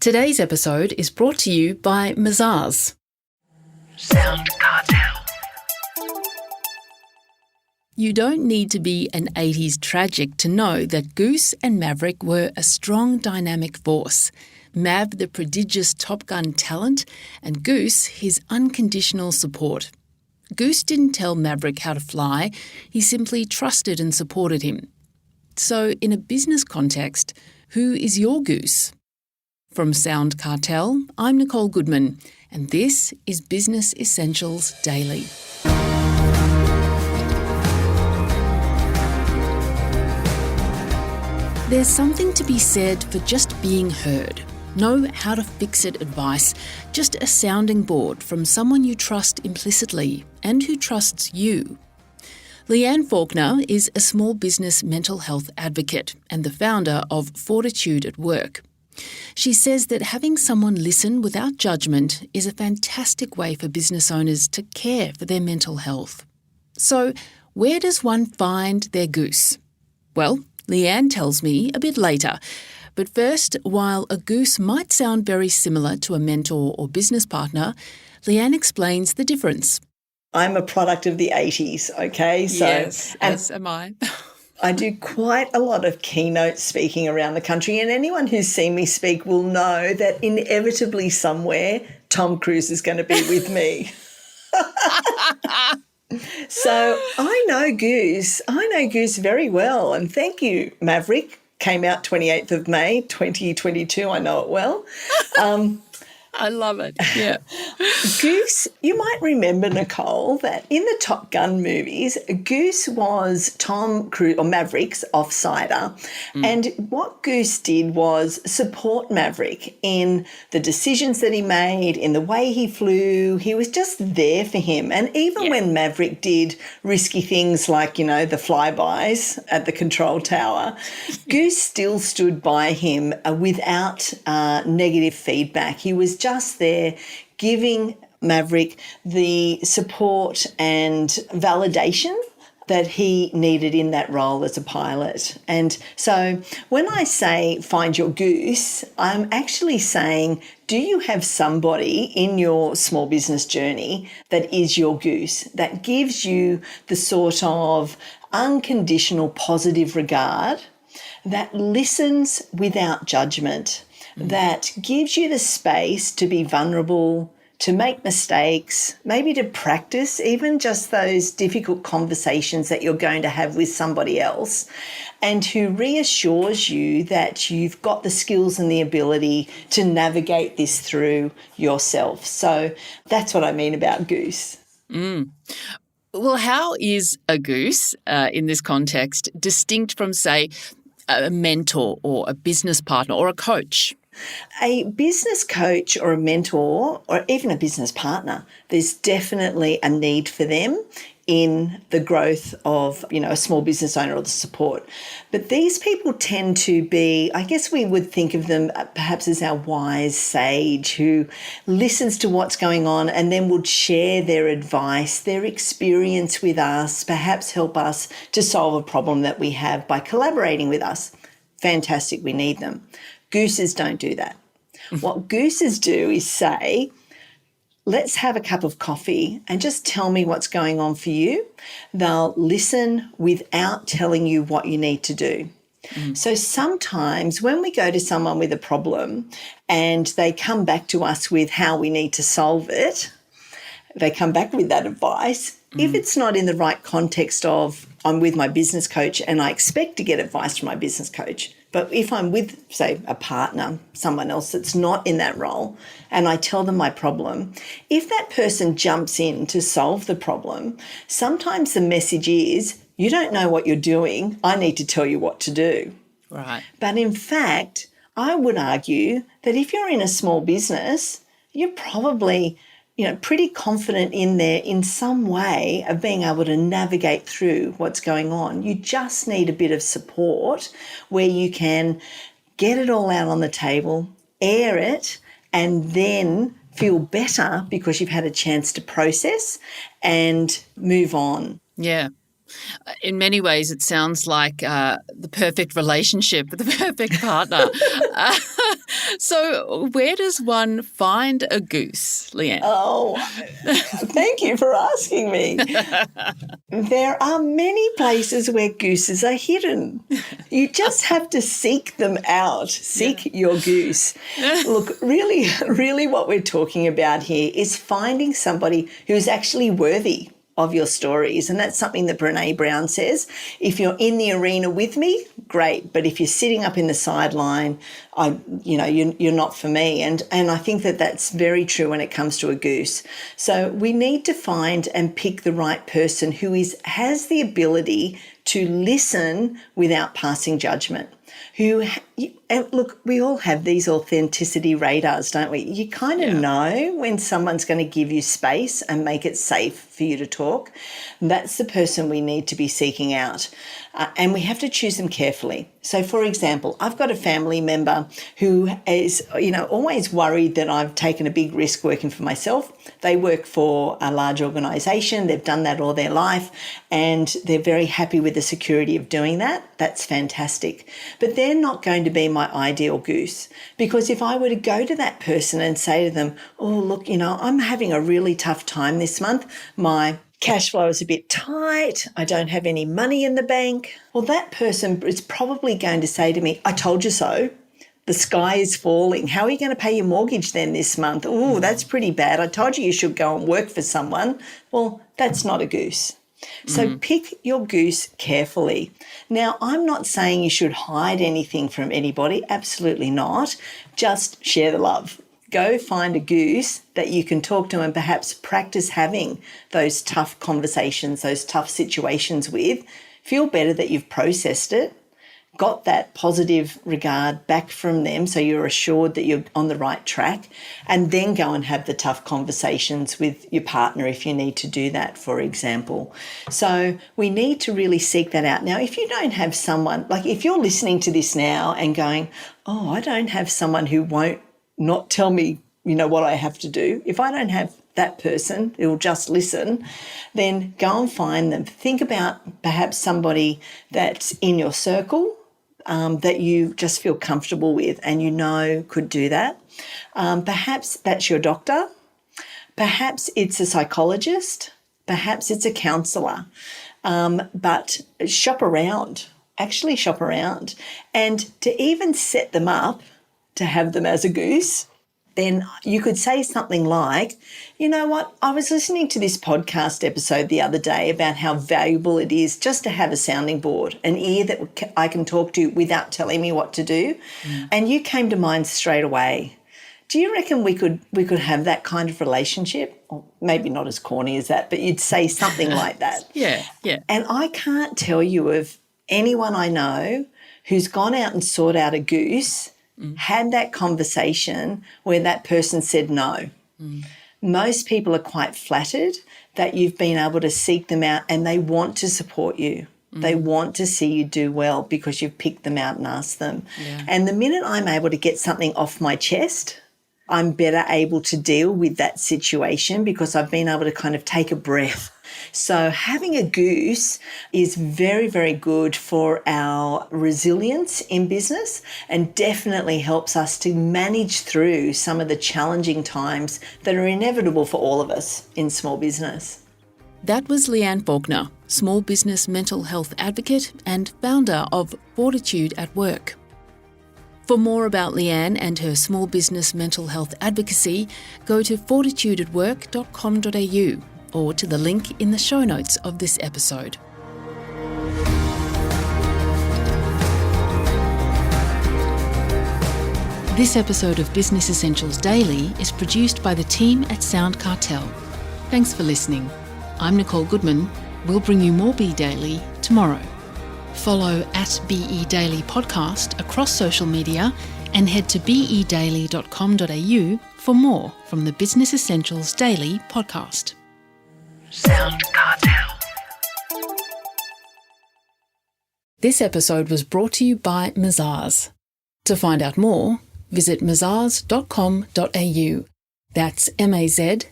Today's episode is brought to you by Mazars. SoundCartel. You don't need to be an 80s tragic to know that Goose and Maverick were a strong dynamic force. Mav, the prodigious Top Gun talent, and Goose, his unconditional support. Goose didn't tell Maverick how to fly, he simply trusted and supported him. So, in a business context, who is your Goose? From SoundCartel, I'm Nicole Goodman, and this is Business Essentials Daily. There's something to be said for just being heard. Know how to fix it advice, just a sounding board from someone you trust implicitly and who trusts you. Leanne Faulkner is a small business mental health advocate and the founder of Fortitude at Work. She says that having someone listen without judgment is a fantastic way for business owners to care for their mental health. So, where does one find their Goose? Well, Leanne tells me a bit later. But first, while a Goose might sound very similar to a mentor or business partner, Leanne explains the difference. I'm a product of the 80s, okay? So, yes, as am I. I do quite a lot of keynote speaking around the country, and anyone who's seen me speak will know that inevitably somewhere Tom Cruise is going to be with me. So I know Goose very well, and thank you, Maverick. Came out 28th of May, 2022. I know it well. I love it, yeah. Goose, you might remember, Nicole, that in the Top Gun movies, Goose was Tom Cruise, or Maverick's offsider. And what Goose did was support Maverick in the decisions that he made, in the way he flew. He was just there for him. And even when Maverick did risky things like, the flybys at the control tower, Goose still stood by him without negative feedback. He was just there giving Maverick the support and validation that he needed in that role as a pilot. And so when I say find your Goose, I'm actually saying, do you have somebody in your small business journey that is your Goose, that gives you the sort of unconditional positive regard, that listens without judgment, that gives you the space to be vulnerable, to make mistakes, maybe to practice even just those difficult conversations that you're going to have with somebody else, and who reassures you that you've got the skills and the ability to navigate this through yourself. So that's what I mean about Goose. Well, how is a Goose, in this context, distinct from, say, a mentor or a business partner or a coach? A business coach or a mentor or even a business partner, there's definitely a need for them in the growth of, a small business owner or the support. But these people tend to be, I guess we would think of them perhaps as our wise sage who listens to what's going on and then would share their advice, their experience with us, perhaps help us to solve a problem that we have by collaborating with us. Fantastic, we need them. Gooses don't do that. What gooses do is say, let's have a cup of coffee and just tell me what's going on for you. They'll listen without telling you what you need to do. So sometimes when we go to someone with a problem and they come back to us with how we need to solve it, they come back with that advice. If it's not in the right context of I'm with my business coach and I expect to get advice from my business coach, but if I'm with, say, a partner, someone else that's not in that role, and I tell them my problem, if that person jumps in to solve the problem, sometimes the message is, you don't know what you're doing, I need to tell you what to do. Right. But in fact, I would argue that if you're in a small business, you're probably pretty confident in there in some way of being able to navigate through what's going on. You just need a bit of support where you can get it all out on the table, air it, and then feel better because you've had a chance to process and move on. Yeah. In many ways, it sounds like the perfect relationship with the perfect partner. So where does one find a goose, Leanne? Oh, thank you for asking me. There are many places where gooses are hidden. You just have to seek them out. Seek your goose. Look, really what we're talking about here is finding somebody who's actually worthy of your stories. And that's something that Brené Brown says. If you're in the arena with me, great. But if you're sitting up in the sideline, you're not for me. And I think that that's very true when it comes to a goose. So we need to find and pick the right person who has the ability to listen without passing judgment. And look, we all have these authenticity radars, don't we? You kind of know when someone's going to give you space and make it safe for you to talk. That's the person we need to be seeking out. And we have to choose them carefully. So, for example, I've got a family member who is, always worried that I've taken a big risk working for myself. They work for a large organisation. They've done that all their life, and they're very happy with the security of doing that. That's fantastic. But they're not going to be my ideal goose, because if I were to go to that person and say to them, oh, look, I'm having a really tough time this month. My cash flow is a bit tight. I don't have any money in the bank. Well, that person is probably going to say to me, I told you so. The sky is falling. How are you going to pay your mortgage then this month? Oh, that's pretty bad. I told you should go and work for someone. Well, that's not a goose. So pick your goose carefully. Now, I'm not saying you should hide anything from anybody. Absolutely not. Just share the love. Go find a goose that you can talk to and perhaps practice having those tough conversations, those tough situations with. Feel better that you've processed it, got that positive regard back from them so you're assured that you're on the right track, and then go and have the tough conversations with your partner if you need to do that, for example. So we need to really seek that out. Now, if you don't have someone, like if you're listening to this now and going, oh, I don't have someone who won't not tell me, what I have to do. If I don't have that person who will just listen, then go and find them. Think about perhaps somebody that's in your circle that you just feel comfortable with and could do that. Perhaps that's your doctor. Perhaps it's a psychologist. Perhaps it's a counsellor. But shop around. Actually shop around. And to even set them up, to have them as a goose, then you could say something like, you know what, I was listening to this podcast episode the other day about how valuable it is just to have a sounding board, an ear that I can talk to without telling me what to do. And you came to mind straight away. Do you reckon we could have that kind of relationship? Or maybe not as corny as that, but you'd say something like that. Yeah. And I can't tell you of anyone I know who's gone out and sought out a goose, had that conversation where that person said no. Most people are quite flattered that you've been able to seek them out and they want to support you. They want to see you do well because you've picked them out and asked them. Yeah. And the minute I'm able to get something off my chest, I'm better able to deal with that situation because I've been able to kind of take a breath. So having a goose is very, very good for our resilience in business and definitely helps us to manage through some of the challenging times that are inevitable for all of us in small business. That was Leanne Faulkner, small business mental health advocate and founder of Fortitude at Work. For more about Leanne and her small business mental health advocacy, go to fortitudeatwork.com.au or to the link in the show notes of this episode. This episode of Business Essentials Daily is produced by the team at SoundCartel. Thanks for listening. I'm Nicole Goodman. We'll bring you more Be Daily tomorrow. Follow at BE Daily Podcast across social media and head to bedaily.com.au for more from the Business Essentials Daily podcast. SoundCartel. This episode was brought to you by Mazars. To find out more, visit mazars.com.au. That's mazars.com.au.